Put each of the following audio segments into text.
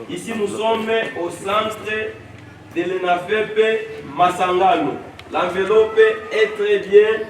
Ici, nous sommes au centre de l'ENAFEP Masangano. L'enveloppe est très bien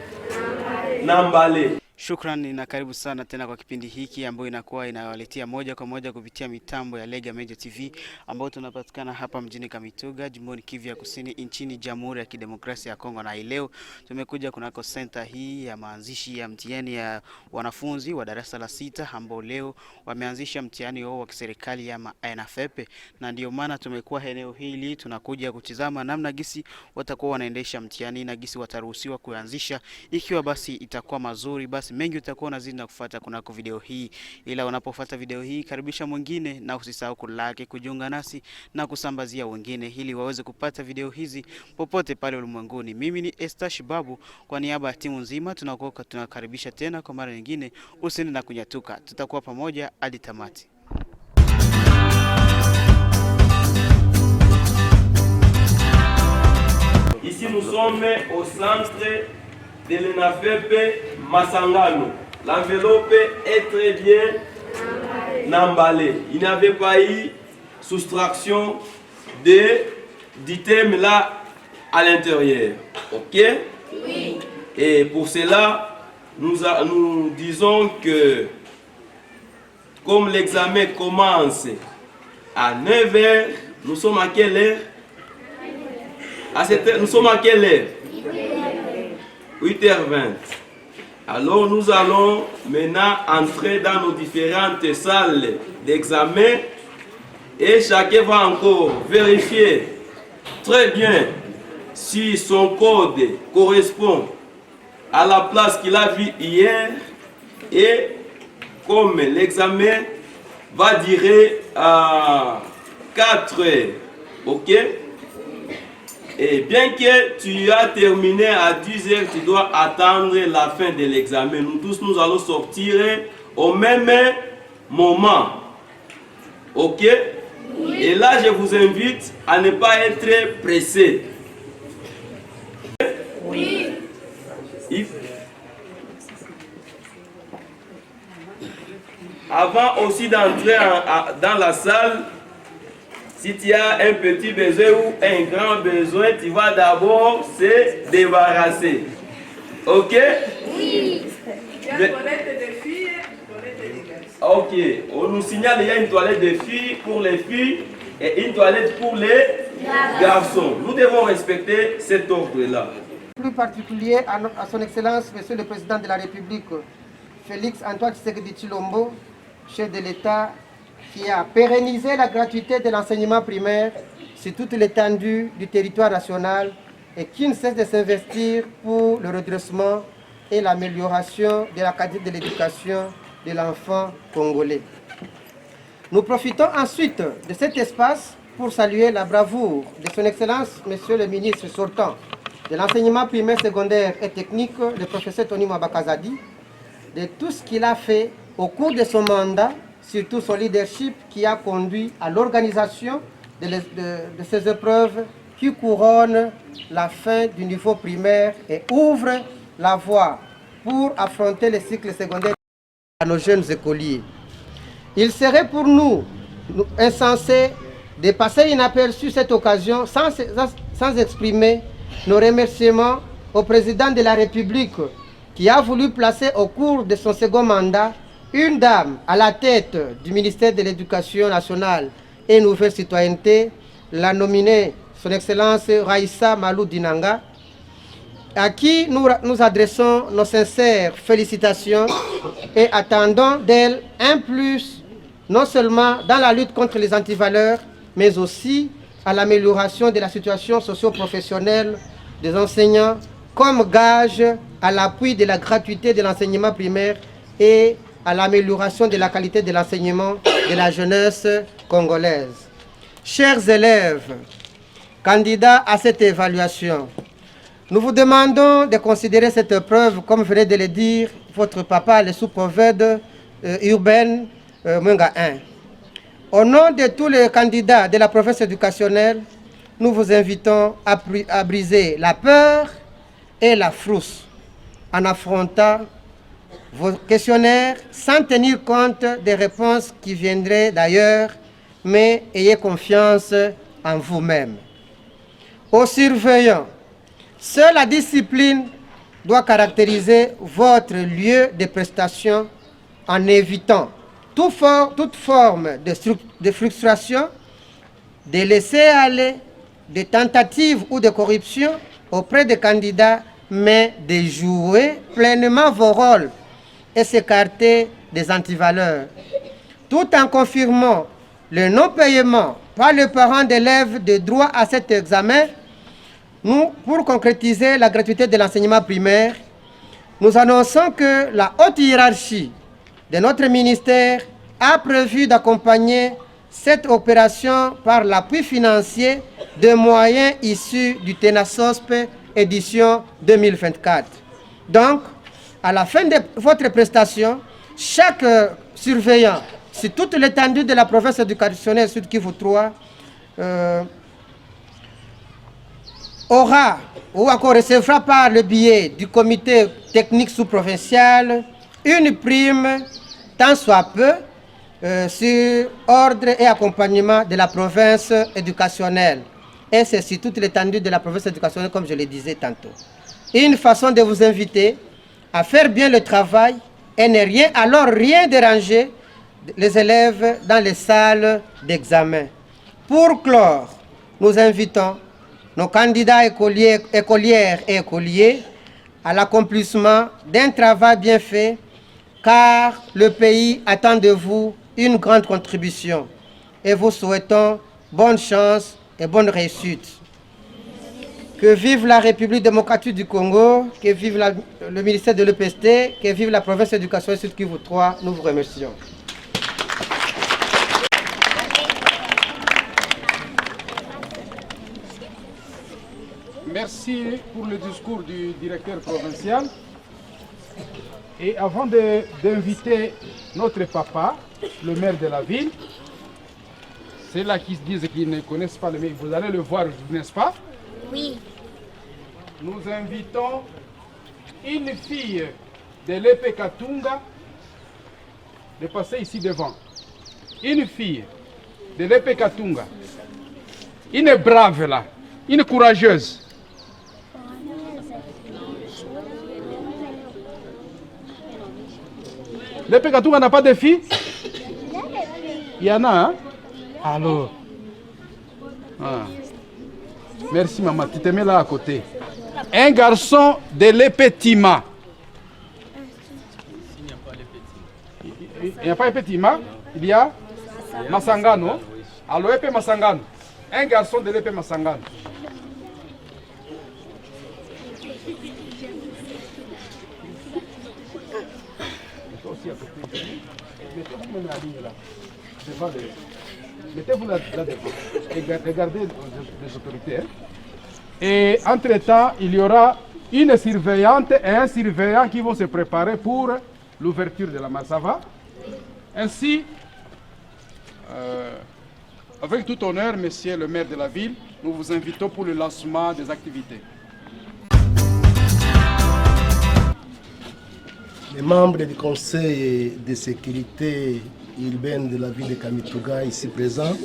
emballée. Shukrani na karibu sana tena kwa kipindi hiki ambayo inakuwa inawaletea moja kwa moja kupitia mitambo ya Lega Media TV ambayo tunapatikana hapa mjini Kamituga, jimboni Kivu ya Kusini, nchini Jamhuri ya Kidemokrasia ya Kongo. Na leo tumekuja kunako center hii ya maanzishi ya mtihani ya wanafunzi wa darasa la 6 ambao leo wameanzisha mtihani wao wa kiserikali ya ENAFEP, na ndio maana tumekuwa eneo hili tunakuja kutizama namna gisi watakuwa wanaendesha mtihani na gisi wataruhusiwa kuanzisha. Ikiwa basi itakuwa mazuri, basi mengi utakuwa unazidi na kufuata kunako video hii. Ila unapofuata video hii, karibisha mwingine na usisahau kulike, kujiunga nasi na kusambazia wengine ili waweze kupata video hizi popote pale ulimwenguni. Mimi ni Estash Babu, kwa niaba ya timu nzima tunakaribisha tena kwa mara nyingine. Usiende na kunyatuka, tutakuwa pamoja hadi tamati. Ici nous sommes au centre de l'ENAFEP Masangano. L'enveloppe est très bien emballée. Il n'y avait pas eu soustraction d'items là à l'intérieur. Ok? Oui. Et pour cela, nous disons que comme l'examen commence à 9 h, nous sommes à quelle heure? Nous sommes à quelle heure? 8h20. Alors nous allons maintenant entrer dans nos différentes salles d'examen et chacun va encore vérifier très bien si son code correspond à la place qu'il a vue hier, et comme l'examen va durer à 4 heures. Ok? Et bien que tu as terminé à 10 h, tu dois attendre la fin de l'examen. Nous tous, nous allons sortir au même moment. Ok? Oui. Et là, je vous invite à ne pas être pressé. Oui. Avant aussi d'entrer dans la salle, si tu as un petit besoin ou un grand besoin, tu vas d'abord se débarrasser. Ok? Oui. Il y a une toilette de filles, une toilette de garçons. Ok. On nous signale qu'il y a une toilette de filles pour les filles et une toilette pour les garçons. Nous devons respecter cet ordre-là. Plus particulier à son Excellence, Monsieur le Président de la République, Félix Antoine Tshisekedi Tshilombo, chef de l'État, qui a pérennisé la gratuité de l'enseignement primaire sur toute l'étendue du territoire national et qui ne cesse de s'investir pour le redressement et l'amélioration de la qualité de l'éducation de l'enfant congolais. Nous profitons ensuite de cet espace pour saluer la bravoure de son Excellence, Monsieur le ministre sortant de l'enseignement primaire, secondaire et technique, le professeur Tony Mwabakazadi, de tout ce qu'il a fait au cours de son mandat, surtout son leadership qui a conduit à l'organisation de ces épreuves qui couronnent la fin du niveau primaire et ouvrent la voie pour affronter les cycles secondaires à nos jeunes écoliers. Il serait pour nous insensé de passer inaperçu cette occasion sans exprimer nos remerciements au président de la République qui a voulu placer au cours de son second mandat une dame à la tête du ministère de l'Éducation nationale et Nouvelle Citoyenneté, l'a nominée son Excellence Raissa Malou Dinanga, à qui nous adressons nos sincères félicitations et attendons d'elle un plus, non seulement dans la lutte contre les antivaleurs, mais aussi à l'amélioration de la situation socio-professionnelle des enseignants, comme gage à l'appui de la gratuité de l'enseignement primaire et à l'amélioration de la qualité de l'enseignement de la jeunesse congolaise. Chers élèves, candidats à cette évaluation, nous vous demandons de considérer cette épreuve, comme venait de le dire votre papa, le sous-prophète urbain Mwenga 1. Au nom de tous les candidats de la profession éducationnelle, nous vous invitons à briser la peur et la frousse en affrontant vos questionnaires sans tenir compte des réponses qui viendraient d'ailleurs mais ayez confiance en vous-même. Aux surveillants, seule la discipline doit caractériser votre lieu de prestation en évitant toute forme de frustration, de laisser aller, de tentatives ou de corruption auprès des candidats, mais de jouer pleinement vos rôles et s'écarter des antivaleurs, tout en confirmant le non-paiement par le parent d'élèves de droit à cet examen. Nous, pour concrétiser la gratuité de l'enseignement primaire, nous annonçons que la haute hiérarchie de notre ministère a prévu d'accompagner cette opération par l'appui financier de moyens issus du TENASOSP édition 2024. Donc, à la fin de votre prestation, chaque surveillant, sur toute l'étendue de la province éducationnelle Sud Kivu 3, aura ou encore recevra par le biais du comité technique sous-provincial une prime, tant soit peu, sur ordre et accompagnement de la province éducationnelle. Et c'est sur toute l'étendue de la province éducationnelle, comme je le disais tantôt. Une façon de vous inviter à faire bien le travail et ne rien déranger les élèves dans les salles d'examen. Pour clore, nous invitons nos candidats écolières et écoliers à l'accomplissement d'un travail bien fait, car le pays attend de vous une grande contribution. Et vous souhaitons bonne chance et bonne réussite. Que vive la République démocratique du Congo, que vive le ministère de l'EPST, que vive la province d'éducation Sud Kivu 3. Nous vous remercions. Merci pour le discours du directeur provincial. Et avant d'inviter notre papa, le maire de la ville, c'est là qui se disent qu'ils ne connaissent pas le maire. Vous allez le voir, n'est-ce pas? Oui. Nous invitons une fille de l'EP Katunga de passer ici devant. Une fille de l'EP Katunga. Une brave là, une courageuse. L'EP Katunga n'a pas de filles? Il y en a, hein? Alors. Ah. Merci maman, tu te mets là à côté. Un garçon de l'EP Tima. Il n'y a pas l'EP Tima, il y a Masangano. Alors l'EP Masangano. Un garçon de l'EP Masangano. Mettez-vous même la ligne là. Mettez-vous là devant et regardez les autorités. Hein. Et entre-temps, il y aura une surveillante et un surveillant qui vont se préparer pour l'ouverture de la masse. Ça va? Ainsi, avec tout honneur, monsieur le maire de la ville, nous vous invitons pour le lancement des activités. Les membres du Conseil de sécurité urbaine de la ville de Kamituga ici présents,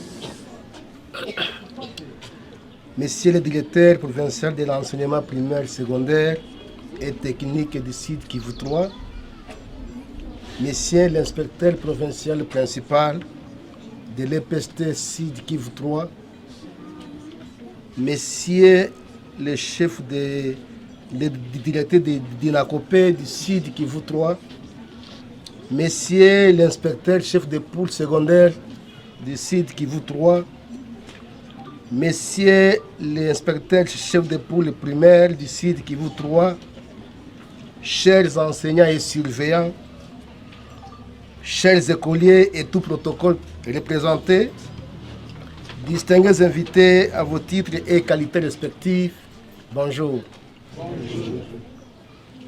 Monsieur le directeur provincial de l'enseignement primaire, secondaire et technique du site Kivu 3, Monsieur l'inspecteur provincial principal de l'EPST site Kivu 3, Monsieur le chef de directeur de l'INACOPE du site Kivu 3, Monsieur l'inspecteur chef de pôle secondaire du site Kivu 3, Monsieur l'inspecteur chef de pôle primaire du site Kivu 3, chers enseignants et surveillants, chers écoliers et tout protocole représenté, distingués invités à vos titres et qualités respectifs, bonjour. Bonjour.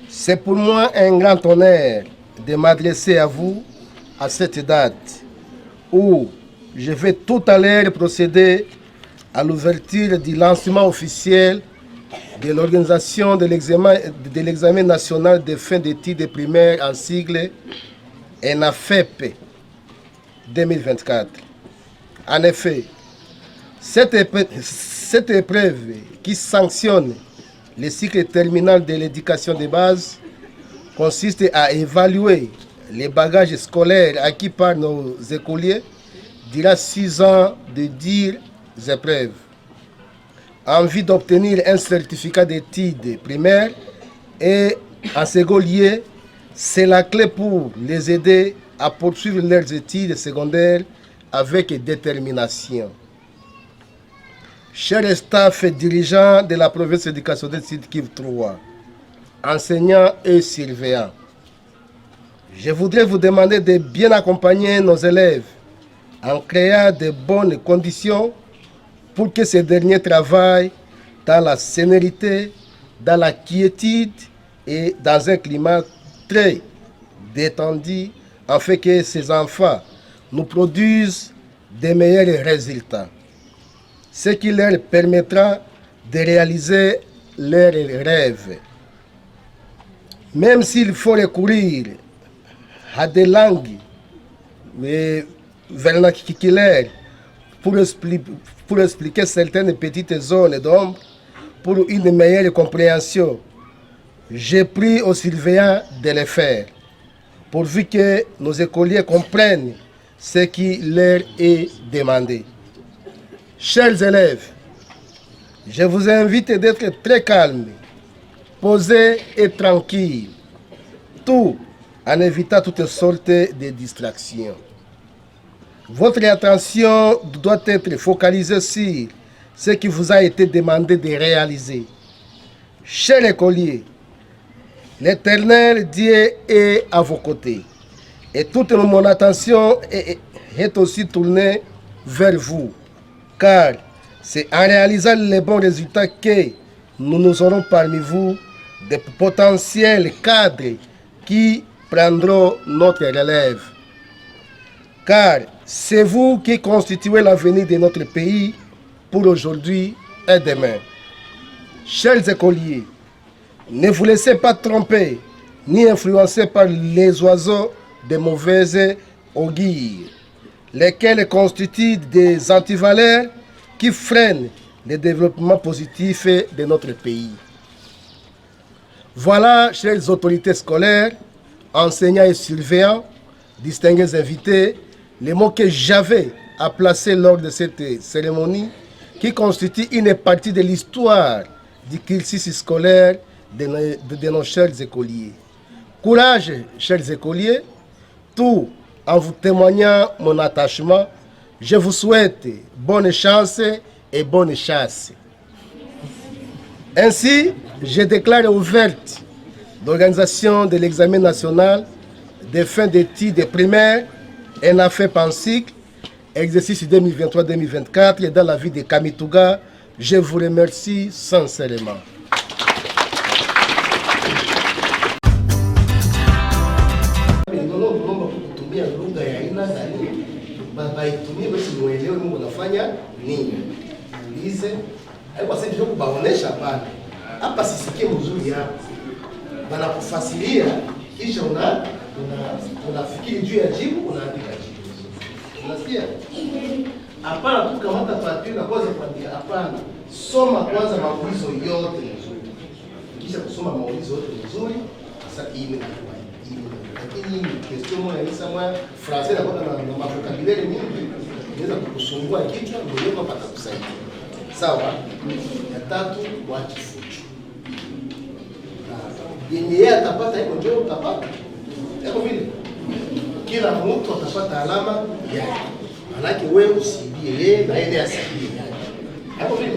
C'est pour moi un grand honneur de m'adresser à vous à cette date où je vais tout à l'heure procéder à l'ouverture du lancement officiel de l'organisation de l'examen national de fin d'études primaires en sigle ENAFEP 2024. En effet, cette épreuve qui sanctionne le cycle terminal de l'éducation de base consiste à évaluer les bagages scolaires acquis par nos écoliers durant 6 ans de dures épreuves. En vue d'obtenir un certificat d'études primaires et en second lieu, c'est la clé pour les aider à poursuivre leurs études secondaires avec détermination. Chers staff et dirigeants de la province d'éducation de Sud Kivu 3, enseignants et surveillants, je voudrais vous demander de bien accompagner nos élèves en créant de bonnes conditions pour que ces derniers travaillent dans la sérénité, dans la quiétude et dans un climat très détendu, afin que ces enfants nous produisent de meilleurs résultats, ce qui leur permettra de réaliser leurs rêves. Même s'il faut recourir à des langues vernaculaires pour expliquer certaines petites zones d'ombre, pour une meilleure compréhension, j'ai pris aux surveillants de le faire, pourvu que nos écoliers comprennent ce qui leur est demandé. Chers élèves, je vous invite d'être très calmes, posés et tranquilles, tout en évitant toutes sortes de distractions. Votre attention doit être focalisée sur ce qui vous a été demandé de réaliser. Chers écoliers, l'Éternel Dieu est à vos côtés et toute mon attention est aussi tournée vers vous, car c'est en réalisant les bons résultats que nous aurons parmi vous de potentiels cadres qui prendront notre relève. Car c'est vous qui constituez l'avenir de notre pays pour aujourd'hui et demain. Chers écoliers, ne vous laissez pas tromper ni influencer par les oiseaux de mauvaises augures, lesquels constituent des antivaleurs qui freinent le développement positif de notre pays. Voilà, chères autorités scolaires, enseignants et surveillants, distingués invités, les mots que j'avais à placer lors de cette cérémonie qui constitue une partie de l'histoire du cursus scolaire de nos chers écoliers. Courage, chers écoliers, tout en vous témoignant mon attachement, je vous souhaite bonne chance et bonne chasse. Ainsi, je déclare ouverte l'organisation de l'examen national des fins d'études primaires et a fait en cycle, exercice 2023-2024 dans la ville de Kamituga. Je vous remercie sincèrement. Hapa sisikie mzuri hapa. Banakufasilia kisha unafikiri juu ya jibu unaandika jibu. Unasikia? Hapana tu kamata papiri na kwanza kuandika, hapana. Soma kwanza maulizo yote vizuri. Kisha kusoma maulizo yote vizuri, sasa ime lakini question moja ni sama français na kwa na vocabulaire mingi inaweza kukusumbua kichwa ndio hapa patakusaidia. Sawa? Ya tatu wakifuchu. Yenye yeye atapata hiyo ndio utapata. Hapo vile kila mtu atapata alama yake. Maana wewe usibie yeye na yeye asibie. Hapo vile.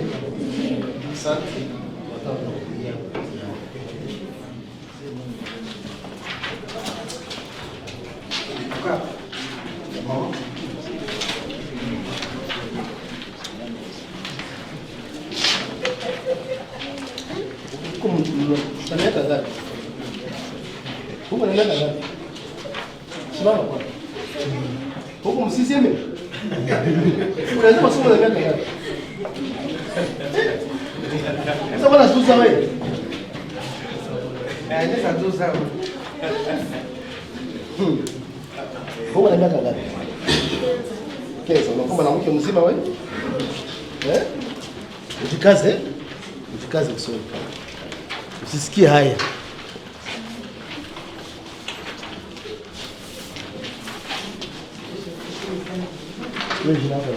Asante. Unaleta ngapi? Huko unaleta ngapi? Simama kwa. Huko msiseme. Unasema somo la ngapi? Sasa bwana tuza wewe. Ndio tuza. Huko unaleta ngapi? Pesa, unakuwa mwanamke mzima wewe? Ujikaze. Ujikaze usoni. Usisikie haya. Wewe jina lako?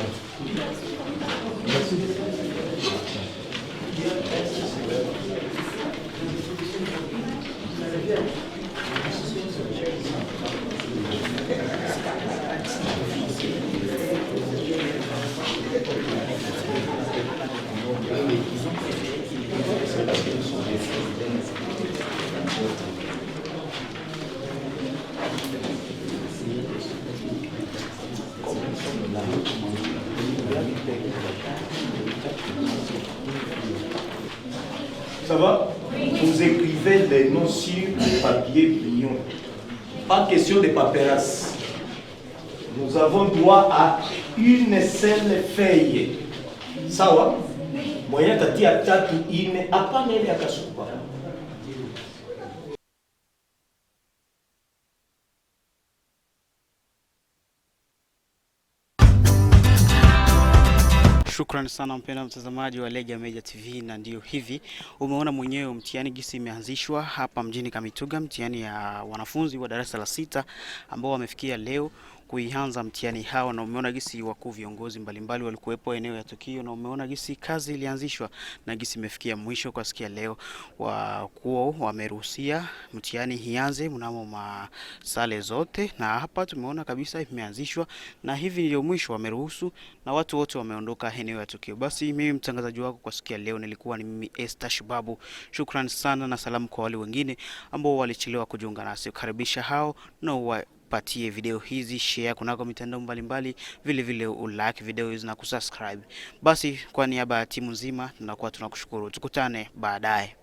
Ça va? Vous écrivez les noms sur le papier pliant. Pas question de paperasse. Nous avons droit à une seule feuille. Ça va? Moyen tati à tatu ine hapana ile akasupa. Shukrani sana mpendwa mtazamaji wa Lega Media TV, na ndio hivi umeona mwenyewe mtihani gisi imeanzishwa hapa mjini Kamituga, mtihani ya wanafunzi wa darasa la 6 ambao wamefikia leo kuianza mtihani hao, na umeona gisi wakuu viongozi mbalimbali walikuwepo eneo ya tukio, na umeona gisi kazi ilianzishwa na gisi imefikia mwisho kwa sikia leo. Wakuu wameruhusia mtihani ianze mnamo masale zote, na hapa tumeona kabisa imeanzishwa na hivi ndio mwisho wameruhusu na watu wote wameondoka eneo ya tukio. Basi mimi mtangazaji wako kwa sikia leo nilikuwa ni mimi Esther Shubabu. Shukrani sana na salamu kwa wale wengine ambao walichelewa kujiunga nasi. Kukaribisha hao na patie video hizi, share kunako mitandao mbalimbali, vile vile ulike video hizi na kusubscribe. Basi kwa niaba ya timu nzima tunakuwa tunakushukuru. Tukutane baadaye.